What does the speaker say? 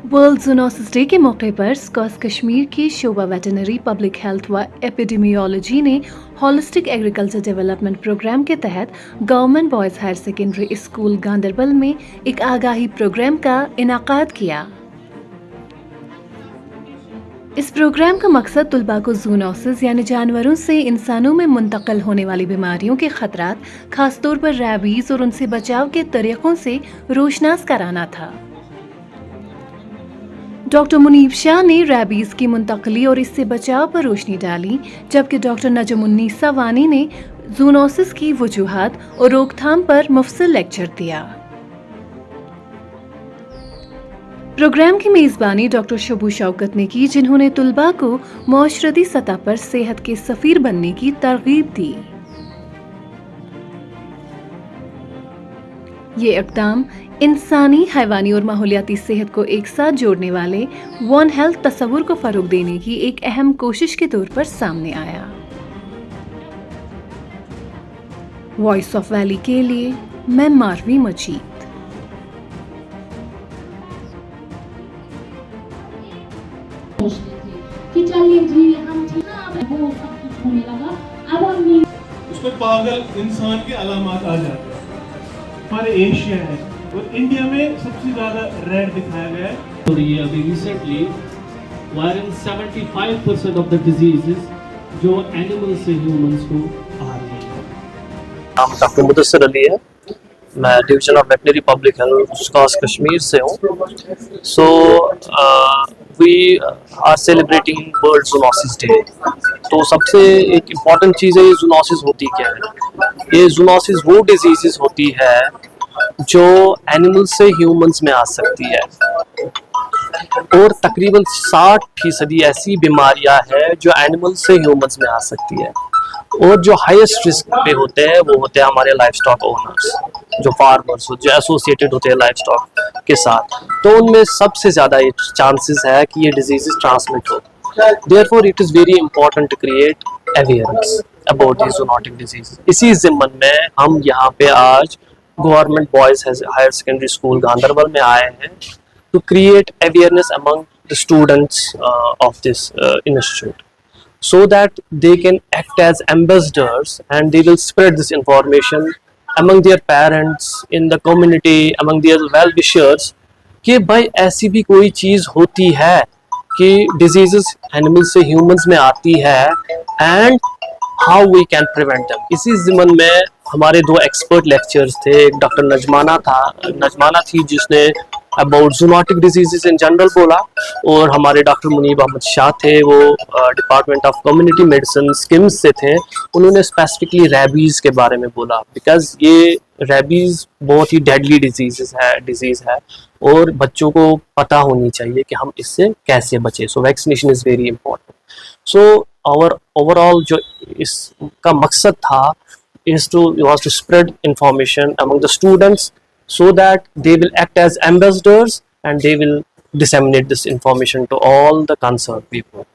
World zoonosis day के मौके पर स्कॉस कश्मीर की शोबा वेटनरी पब्लिक हेल्थ व एपिडेमियोलॉजी ने होलिस्टिक एग्रीकल्चर डेवलपमेंट प्रोग्राम के तहत government boys higher secondary school Ganderbal में एक आगाही प्रोग्राम का इनाकाद किया। इस प्रोग्राम का मकसद तुलबा को ज़ूनोसिस यानी जानवरों से इंसानों में मुंतकिल होने वाली बीमारियों के खतरात, खासतौर पर रैबीज़ और उनसे बचाव के तरीक़ों से रोशनास कराना था। डॉक्टर मुनीब शाह ने रैबीज़ की मुंतकली और इससे बचाव पर रोशनी डाली, जबकि डॉक्टर नजमुन्निसा वानी ने ज़ूनोसिस की वजूहात और रोकथाम पर मुफस्सिल लेक्चर दिया। प्रोग्राम की मेज़बानी डॉक्टर शबू शौकत ने की, जिन्होंने तुलबा को माशरती सतह पर सेहत के सफ़ीर बनने की तरगीब दी। ये इक़दाम इंसानी, हैवानी और माहौलियाती सेहत को एक साथ जोड़ने वाले वन हेल्थ तस्वुर को फ़रोग़ देने की एक अहम कोशिश के तौर पर सामने आया। वॉइस ऑफ वैली के लिए मैं मारवी मजीद। कि चलिए जी हम ठीक है, वो सब कुछ होने लगा। अब हम उसमें पागल इंसान के अलामात आ जाते हैं। हमारे एशिया है और इंडिया में सबसे ज्यादा रेड दिखाया गया है। और ये अभी recently viral 75% of the diseases जो एनिमल से ह्यूमंस को आ रही है। नाम डॉक्टर मुदस्सिर अली है, मैं division of veterinary public health SKUAST Kashmir से हूँ। So we are celebrating world zoonosis day. तो सबसे एक इम्पॉर्टेंट चीज़ है, ये ज़ूनोसिस होती क्या है। ये ज़ूनोसिस वो डिजीज़ होती है जो एनिमल से ह्यूमंस में आ सकती है, और तकरीबन 60% ऐसी बीमारियां हैं जो एनिमल से ह्यूमंस में आ सकती है। और जो हाईएस्ट रिस्क पे होते हैं वो होते हैं हमारे लाइफ स्टॉक ओनर्स, जो फार्मर्स जो एसोसिएटेड होते हैं लाइफ स्टॉक के साथ। तो उनमें सबसे ज़्यादा चांसेस है कि ये डिजीज़ ट्रांसमिट हो। Therefore it is very important to create awareness about this zoonotic disease. इसी ज़िम्मन में हम यहाँ पे आज government boys higher secondary school Ganderbal में आए हैं to create awareness among the students of this institute, so that they can act as ambassadors and they will spread this information among their parents, in the community, among their well-wishers कि भाई ऐसी भी कोई चीज़ होती है कि diseases animals से humans में आती है and how we can prevent them। इसी ज़िम्मन में हमारे दो एक्सपर्ट लेक्चर्स थे। एक डॉक्टर नजमाना थी जिसने about zoonotic disease in general बोला, और हमारे डॉक्टर मुनीब अहमद शाह थे, वो department of community medicine schemes से थे। उन्होंने स्पेसिफिकली रैबीज़ के बारे में बोला, बिकॉज ये रैबीज़ बहुत ही डेडली डिजीज़ है और बच्चों को पता होनी चाहिए कि हम इससे कैसे बचें। So vaccination is very important. So our overall जो इसका मकसद था was to spread information among the students so that they will act as ambassadors and they will disseminate this information to all the concerned people.